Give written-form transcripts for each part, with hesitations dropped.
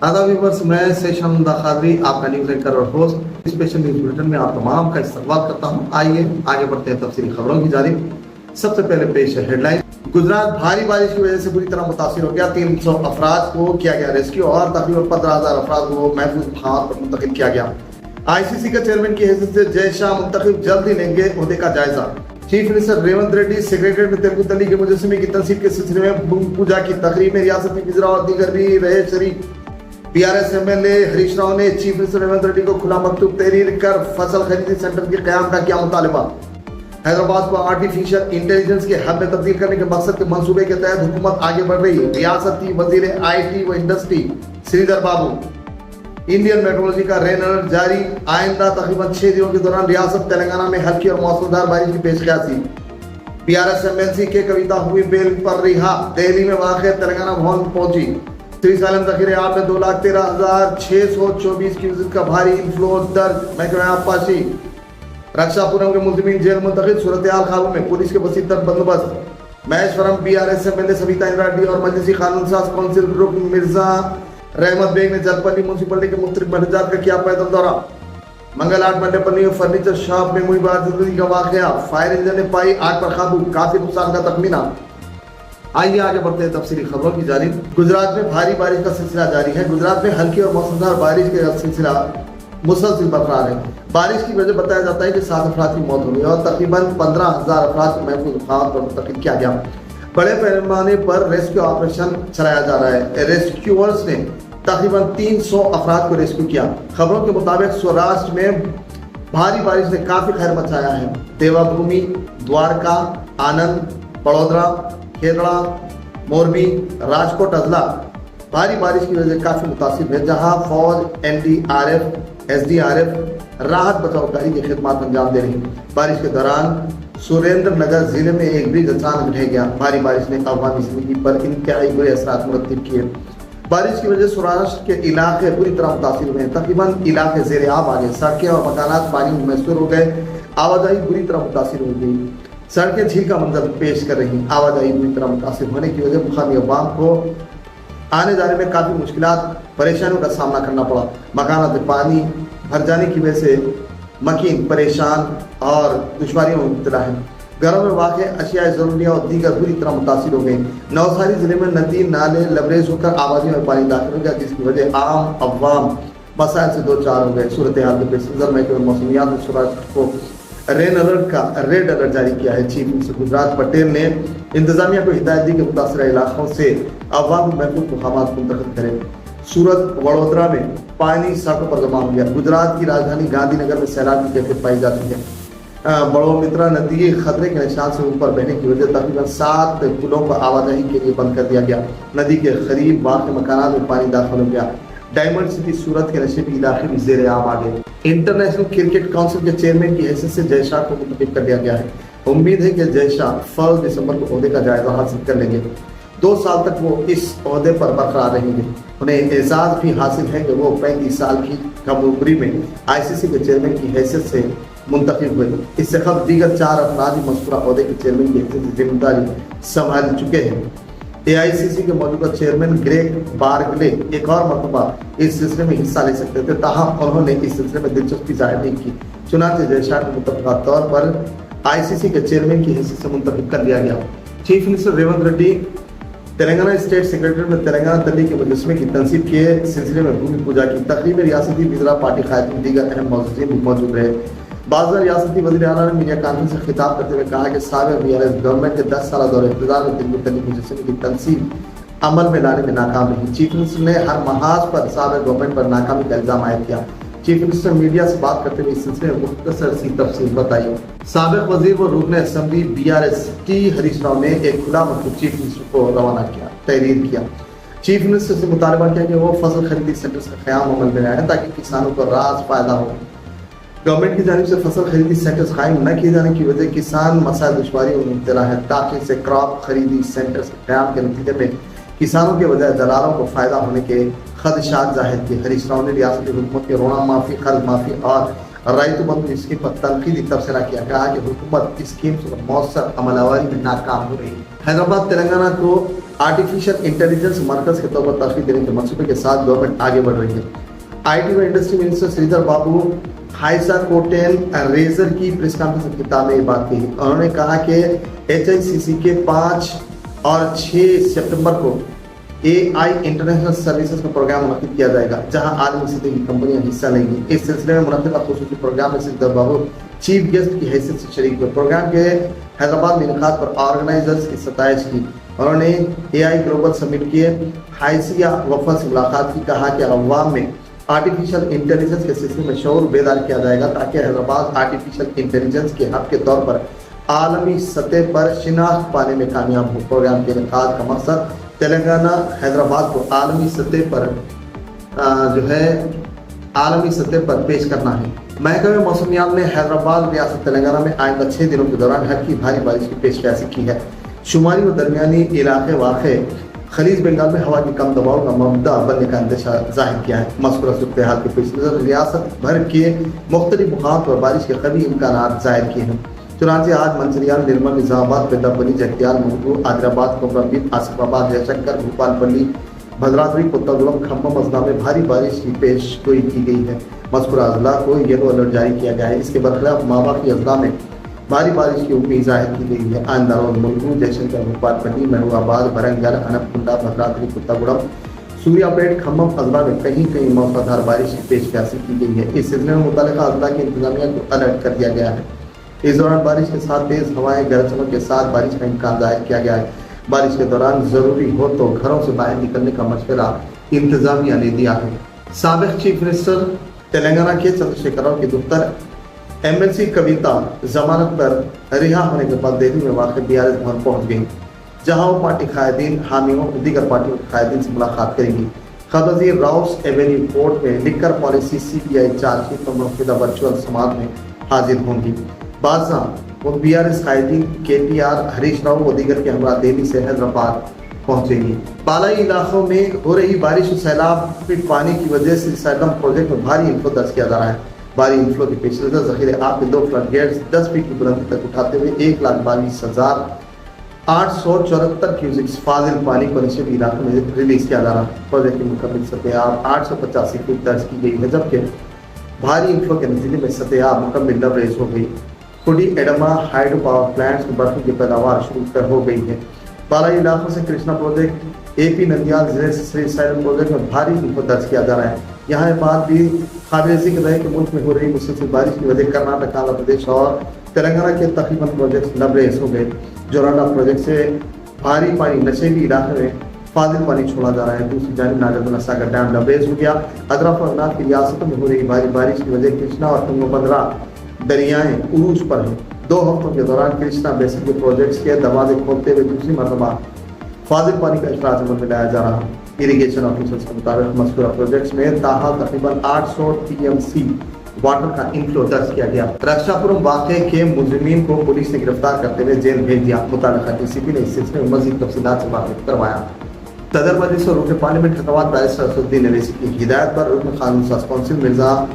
आदाब व्यूअर्स, मैं सेशन दाखादरी आपका न्यूज़ एंकर और होस्ट स्पेशल न्यूज़ बुलेटिन में आप तमाम का इस्तकबाल करता हूं। आइए आगे बढ़ते हैं तफसीली खबरों की जानिब। सबसे पहले पेश है हेडलाइन। गुजरात भारी बारिश की वजह से बुरी तरह मुतासिर हो गया। 300 अफराद को किया गया रेस्क्यू और तकरीबन 15,000 अफराद को महफूज मकाम पर मुंतकिल किया गया। ICC के चेयरमैन की हैसियत से जय शाह मुंतखब जल्द ही लेंगे ओहदे का जायजा। Chief minister Revanth Reddy secretariat में तेलुगु तली के मुजस्समे की तनसीब के सिलसिले में भूमि पूजा की तकरीब में रियासती वज़ीरा और दीगर भी रहे शरीक। PRS MLA हरीश राव ने चीफ मिनिस्टर रेवंत रेड्डी को खुला मकतूब तहरीर कर फसल खरीदी सेंटर के क़याम का किया मुतालबा। हैदराबाद को आर्टिफिशियल इंटेलिजेंस के हब में तब्दील करने के मकसद के मंसूबे के तहत हुकूमत आगे बढ़ रही है। रियासती वजीर IT व इंडस्ट्री श्रीधर बाबू। इंडियन मेट्रोलॉजी का रेड अलर्ट जारी। आइंदा तकरीबन 6 दिनों के दौरान रियासत तेलंगाना में हल्की और मौसमदार बारिश की पेशकशी। PRS MLC के कविता हुई बेल पर रिहा। दिल्ली में वाक़ तेलंगाना भवन पहुंची। त्रिसालन ज़ख़ीरे आब में 2,13,624 क्यूसेक का भारी इनफ्लो दर्ज। महकमा आबपाशी। रक्षापुरम के मुलजिमीन जेल मुंतकिल। सूरत हाल काबू में, पुलिस के वसीत तर बंदोबस्त। महेश्वरम PRS MLA सविता इंद्रा रेड्डी और मजलिसी कानून साज कौंसिल रुकन मिर्जा रहमत बेग ने जलपल्ली म्यूनसिपलिटी के मुख्तलिफ महजात का किया पैदल दौरा। मंगलहाट मंडेपल्ली में फर्नीचर शॉप में हुई बादगी का वाकया। फायर इंजन ने पाई आग पर काबू, काफी नुकसान का तखमीना। आइए आगे बढ़ते हैं तफसीली खबरों की जानिब। गुजरात में भारी बारिश का सिलसिला जारी है। गुजरात में हल्की और मौसमदार बारिश का सिलसिला मुसलसिल बरकरार है। बारिश की वजह बताया जाता है कि 7 अफराद की मौत हो गई और तकरीबन 15,000 अफराद को महफूज मकाम पर मुंतकिल किया गया। बड़े पैमाने पर रेस्क्यू ऑपरेशन चलाया जा रहा है। रेस्क्यूअर्स ने तकरीबन 300 अफराद को रेस्क्यू किया। खबरों के मुताबिक सौराष्ट्र में भारी बारिश ने काफी खैर मचाया है। देवाभूमि, द्वारका, आनंद, बड़ोदरा, खेदड़ा, मोरबी, राजकोट अजला भारी बारिश की वजह से काफी मुतासिर है, जहां फौज, NDRF, SDRF राहत बचाव कार्य की खिदमत अंजाम दे रही है। बारिश के दौरान सुरेंद्र नगर जिले में एक ब्रिज अचानक ढह गया। भारी बारिश ने अवामी जिंदगी पर इंतहाई बुरे असरात मुरतब किए। बारिश की वजह से सौराष्ट्र के इलाके पूरी तरह मुतासिर हुए हैं। तकरीबन इलाके ज़ेरे आब आ गए। सड़कें और मकानात पानी में महसूर हो गए। आवाजाही बुरी तरह मुतासिर हो गई। सड़कें झील का मंजर पेश कर रही। आवाजाही बुरी तरह मुतासिर होने की वजह मुकामी अवाम को आने जाने में काफी मुश्किलात परेशानियों का सामना करना पड़ा। मकानात में पानी भर जाने की वजह से मकीन परेशान और दुश्वारियों में मुब्तला है। घरों में वाक़ अशिया ज़रूरिया और दीगर बुरी तरह मुतासिर हो गई। नवसारी जिले में नदी नाले लबरेज होकर आबादी में पानी दाखिल हो गया, जिसकी वजह आम अवाम मसाइल से 2-4 हो गए। सूरत हाल के पेश नज़र महकमे मौसमियात ने सौराष्ट्र को रेड अलर्ट जारी किया है। चीफ मिनिस्टर गुजरात पटेल ने इंतजामिया को हिदायत दी कि मुतासरा इलाकों से अवाम महफूज मुकामात मुंतखब करें। सूरत वडोदरा में पानी सड़कों पर जमा हो गया। गुजरात की राजधानी गांधीनगर में सैलाब की कैफियत पाई जाती है। बड़ोमित्रा नदी खतरे के निशान से ऊपर बहने की वजह तकरीबन 7 पुलों को आवाजाही के लिए बंद कर दिया गया। नदी के करीब वाक़ मकानात में पानी दाखिल हो गया। डायमंड सिटी सूरत के नशेबी इलाके में ज़ेरे आब आ गए। इंटरनेशनल क्रिकेट काउंसिल के चेयरमैन की हैसियत से जय शाह को मुंतखब कर दिया गया है। उम्मीद है कि जय शाह 1 दिसंबर को ओहदे का जायजा हासिल कर लेंगे। 2 साल तक वो इस ओहदे पर बरकरार रहेंगे। उन्हें एजाज़ भी हासिल है कि वो 35 साल की कम उम्री में ICC के चेयरमैन की हैसियत से मुंतखब हुए। इससे कबल दीगर 4 अफराद ही मज़कूरा ओहदे के चेयरमैन की हैसियत से जिम्मेदारी संभाल चुके हैं। AICC के मौजूदा चेयरमैन ग्रेग बार्गले एक और मरतबा इस सिलसिले में हिस्सा ले सकते थे, ताहम उन्होंने इस सिलसिले में दिलचस्पी जाहिर नहीं की। चुनांचे जय शाह को मुतफ़क़ा तौर पर ICC के चेयरमैन की हैसियत से मुंतखब कर लिया गया। Chief minister Revanth Reddy Telangana state secretary में तेलंगाना तली के मुजस्समे की तनसीब के सिलसिले में भूमि पूजा की तकरीब में रियासती वज़ीरा पार्टी कायदीन दीगर अहम मौजूदीन भी मौजूद रहे। बाज़ रियासती वज़ीर आला ने मीडिया कॉन्फ्रेंस से खिताब करते हुए कहा कि साबिक़ PRS गवर्नमेंट के 10 साल दौर इक़्तिदार में तेलुगु तली मुजस्समे की तनसीब अमल में लाने में नाकाम रही। चीफ मिनिस्टर ने हर महाज पर साबिक़ गवर्नमेंट पर नाकामी का इल्ज़ाम आयद किया। चीफ मिनिस्टर मीडिया से बात करते हुए इस सिलसिले में मुख्तसर सी तफसील बताई। साबिक़ वज़ीर व रुकन असम्बली BRS हरीश राव ने एक खुला मकतूब चीफ मिनिस्टर को रवाना किया, तहरीर किया। चीफ मिनिस्टर से मुतालबा किया कि वो फसल खरीदी सेंटर्स का क़याम अमल में लाए ताकि किसानों को रास फायदा हो। गवर्नमेंट की जानिब से फसल खरीदी सेंटर्स कायम न किए जाने की वजह किसान मसाइल दुश्वारियों में मुब्तला है। ताकि से क्रॉप खरीदी सेंटर्स के क़याम के नतीजे में किसानों के बजाय दलालों को फ़ायदा होने के खदशात जाहिर किए। हरीश राव ने रियासती हुकूमत के रोना माफ़ी, कर्ज माफ़ी और रईतु बंधु स्कीम पर तनकीदी तबसरा किया। कहा कि हुकूमत स्कीम से मौसर अमलवारी में नाकाम हो रही है। हैदराबाद तेलंगाना को आर्टिफिशियल इंटेलिजेंस मरकज के तौर पर तशकील देने के मंसूबे के साथ गवर्नमेंट आगे बढ़ रही है। आईटी व इंडस्ट्री मिनिस्टर श्रीधर बाबू हाइसा कोटेल रेजर की प्रेस कॉन्फ्रेंस के खिताब में ये बात कही। उन्होंने कहा कि HICC के 5 और 6 सितंबर को AI इंटरनेशनल सर्विसेज का प्रोग्राम मुनक्किद किया जाएगा, जहां आलमी सतह की कंपनियां हिस्सा लेंगी। इस सिलसिले में मुनक्किदा खुसूसी प्रोग्राम में श्रीधर बाबू चीफ गेस्ट की हैसियत से शरीक हुए। प्रोग्राम के हैदराबाद में इनकाद पर ऑर्गेनाइजर्स की सताइश की। उन्होंने AI ग्लोबल समिट के हाइसिया वफद से मुलाकात की। कहा कि अवाम में आर्टिफिशियल इंटेलिजेंस के सिलसिले में शऊर बेदार किया जाएगा, ताकि हैदराबाद आर्टिफिशियल इंटेलिजेंस के हब के तौर पर आलमी सतह पर शिनाख्त पाने में कामयाब हो। प्रोग्राम के इनकाद का मकसद तेलंगाना हैदराबाद को आलमी सतह पर आलमी सतह पर पेश करना है। महकमे मौसमियात ने हैदराबाद रियासत तेलंगाना में आइंदा 6 दिनों के दौरान हल्की भारी बारिश की पेशकश की है। शुमाली व दरमियानी इलाके वाक़े खलीज बंगाल में हवा की कम दबाव का मबदा बनने का अंदेशा जाहिर किया है। मज़कूरा सूरत हाल के पेश नज़र रियासत भर के मुख्तलिफ मुकाम पर बारिश के कभी इम्कान जाहिर किए हैं। चुनांचे आज मंचिलियाल, निर्मल, निजामाबाद, पेद्दापल्ली, जगतियाल, मुंगू, आदिलाबाद, कोमरबीन, आसिफाबाद, जयशंकर, भोपालपल्ली, भद्राद्री, कोत्तागुड़म, खम्भम अजला में भारी बारिश की पेशगोई की गई है। मज़कूरा अजला को येलो अलर्ट जारी किया गया है। इसके बरखिलाफ माबाकी अजला में भारी बारिश की उम्मीद जाहिर की गई है। आइंदा रोज मुंगू, जयशंकर, भोपालपल्ली, महबूबाबाद, भरंगल, अनपकुंडा, भद्राद्री, कोत्तागुड़म, सूर्यापेट, खम्भम अजला में कहीं कहीं मौसलाधार बारिश की पेशकशी की गई है। इस सिलसिले में मुतल्लिका अजला की इंतजामिया को अलर्ट कर दिया गया है। इस दौरान बारिश के साथ तेज हवाएं, गरज चमक के साथ बारिश का इम्कान जाहिर किया गया है। बारिश के दौरान जरूरी हो तो घरों से बाहर निकलने का मशवरा इंतजामिया ने दिया है। साबिक चीफ मिनिस्टर तेलंगाना के चंद्रशेखर राव की दुख्तर MLC कविता जमानत पर रिहा होने के बाद दिल्ली में वाक़ BRS भवन पहुंच गई, जहां वो पार्टी कायदीन, हामियों और दीगर पार्टियों के कायदीन से मुलाकात करेंगी। खबरजी राउस एवेन्यू कोर्ट में लिकर पॉलिसी CBI चार्जशीट पर मुनक्किदा वर्चुअल समात में हाजिर होंगी। बादशाह वो BRS कायदीन KTR, हरीश राव व दीगर के हमरा दिल्ली से हैदराबाद पहुंचेंगी। बालाई इलाकों में हो रही बारिश और सैलाब के पानी की वजह से सैलम प्रोजेक्ट में भारी इन्फ्लो दर्ज किया जा रहा है। भारी इन्फ्लो के पेश नजर ज़ख़ीरे आब के 2 फ्लड गेट्स 10 फीट की बुलंदी तक उठाते हुए 1,22,874 क्यूसिक्स फाजिल पानी को निचले इलाके में रिलीज किया जा रहा है। प्रोजेक्ट की मुकम्मल सतह आब 885 फीट दर्ज की गई है, जबकि भारी इन्फ्लो के नतीजे में सतह आब मुकम्मल लबरेज हो गई। कुडी एडमा हाइड्रो पावर प्लांट्स में बर्फी की पैदावार शुरू हो गई है। बालाई इलाकों से कृष्णा प्रोजेक्ट, AP नंदियाल जिले से श्री साइलम प्रोजेक्ट में भारी इन्फ्लो दर्ज किया जा रहा है। यहाँ बात भी काबिल ज़िक्र है कि मुल्क में हो रही मुसलसल बारिश की वजह कर्नाटक, आंध्र प्रदेश और तेलंगाना के तकरीबन प्रोजेक्ट लबरेज हो गए। जोराना प्रोजेक्ट से भारी पानी नशेली इलाके में फाजिल पानी छोड़ा जा रहा है। दूसरी जानिब नागार्जुन सागर डैम लबरेज हो गया। अदराफ और अनाथ की रियासतों में हो रही भारी बारिश की वजह कृष्णा और तुंगभद्रा दरियाएं उरूज पर हैं। 2 हफ्तों के दौरान कृष्णा बेसिन के प्रोजेक्ट्स के दरवाजे खोलते हुए दूसरी मरतबा फाजिल पानी का इखराज अमल में लाया जा रहा है। इरिगेशन ऑफिसर्स के मुताबिक मज़कूरा प्रोजेक्ट्स में ताहाल तकरीबन 800 TMC वाटर का इनफ्लो दर्ज किया गया। रक्षापुरम वाक़े के मुजरिमीन को पुलिस ने गिरफ्तार करते हुए जेल भेज दिया। मुतालिका DCP ने इस सिलसिले में मज़ीद तफसीलात से वाकिफ करवाया। सदर मजलिस और रुकन पार्लियामेंट खतवात बैरिस्टर असदुद्दीन अवैसी की हिदायत पर रुकन कानून साज council Mirza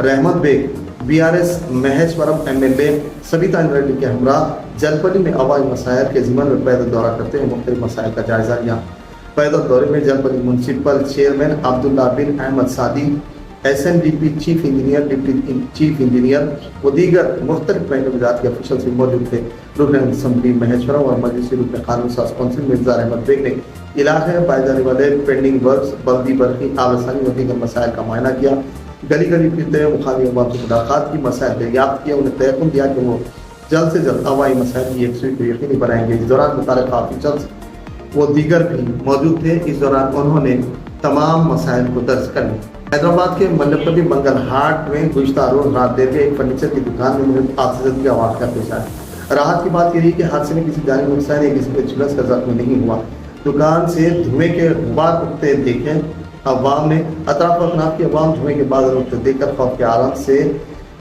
Rahmat Baig, BRS Maheshwaram MLA Sabitha Reddy के हमरा जलपली में अवामी मसाइल के ज़िम्मन में पैदल दौरा करते हुए मुख्तलिफ मसाइल का जायजा लिया। पैदल दौरे में जलपली म्यूनसिपल चेयरमैन अब्दुल्ला बिन अहमद सादी, SNDP chief engineer, deputy chief engineer व दीगर मुख्तलिफ बैंक वजारत के अफिशल से मौजूद थे। रुकन असम्बली महेश्वरम और मजलिस रुकन कानून साज कौंसिल मिर्जा रहमत बेग ने इलाके में पाए जाने वाले पेंडिंग वर्क्स, बल्दी बरकी, आबसानी व दीगर मसाइल का मुआयना किया। गली गली फिरते हुए मुकामी अवाम से मुलाकात की, मसाइल दरियाफ्त किया। उन्हें तयक़ुन दिया कि वो जल्द से जल्द अवामी मसाइल की यकसूई को यकीनी बनाएंगे। इस दौरान मुताल्लिक़ा ऑफिसर्स वो दीगर भी मौजूद थे। इस दौरान उन्होंने तमाम मसाइल को दर्ज कर लिया। हैदराबाद के मल्लपल्ली मंगल हाट में गुज़श्ता रोज रात देर में एक फर्नीचर की दुकान में आगजनी का वाक़या पेश आया। राहत की बात यह कि हादसे में किसी जानी नुकसान या किसी को झुलस का जख्म नहीं हुआ। दुकान से धुएं के गुबार उठते देखे अवाम ने अतराफ अफनाफ की अवाम धुएं के बाद उठते देखकर खौफ के आलम से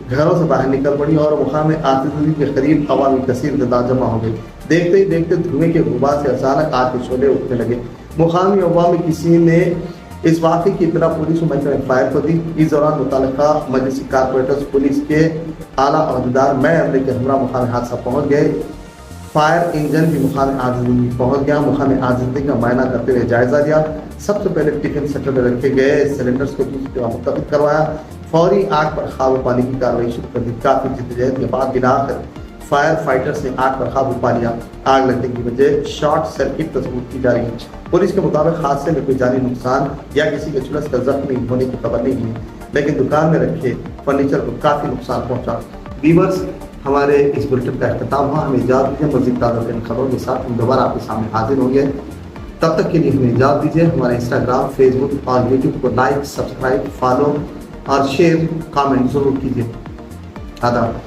घरों से बाहर निकल पड़ी और मुकाम आतिशबाजी के करीब अवामी कसीर तादाद जमा हो गई। देखते ही देखते धुएं के गुबार से अचानक आग के शोले उठने लगे। मुकामी अवाम में किसी ने इस वाक़े की इत्तला पुलिस और महकमे फायर को दी। इस दौरान मुताल्लिका मजलिसी कारपोरेटर्स, पुलिस के आला अहदेदार मैं अमले के हमरा मुकामी हादसा पहुँच गए। फायर इंजन भी मुकाम आज़ादी पहुंच गया। मुकाम आज़ादी का मायना करते हुए जायजा लिया। सबसे पहले टिफिन सेंटर में रखे गए सिलेंडर्स को दूसरी जगह मुंतकिल करवाया। फौरी आग पर काबू पाने की कार्रवाई शुरू कर दी। काफी जिद्दोजहद के बाद बिलाकर फायर फाइटर्स ने आग पर काबू पा लिया। आग लगने की वजह शॉर्ट सर्किट का सबूत की जा रही है। पुलिस के मुताबिक हादसे में कोई जानी नुकसान या किसी के झुलस कर जख्मी होने की खबर नहीं है, लेकिन दुकान में रखे फर्नीचर को काफी नुकसान पहुंचा। व्यूअर्स, हमारे इस बुलेटिन का अख्ताम हुआ। हमें इजाज़त दीजिए। मज़ीद ताज़ा खबरों के साथ हम दोबारा आपके सामने हाजिर होंगे। तब तक के लिए हमें इजाज़त दीजिए। हमारे इंस्टाग्राम, फेसबुक और यूट्यूब को लाइक, सब्सक्राइब, फॉलो और शेयर, कमेंट जरूर कीजिए। आदाब।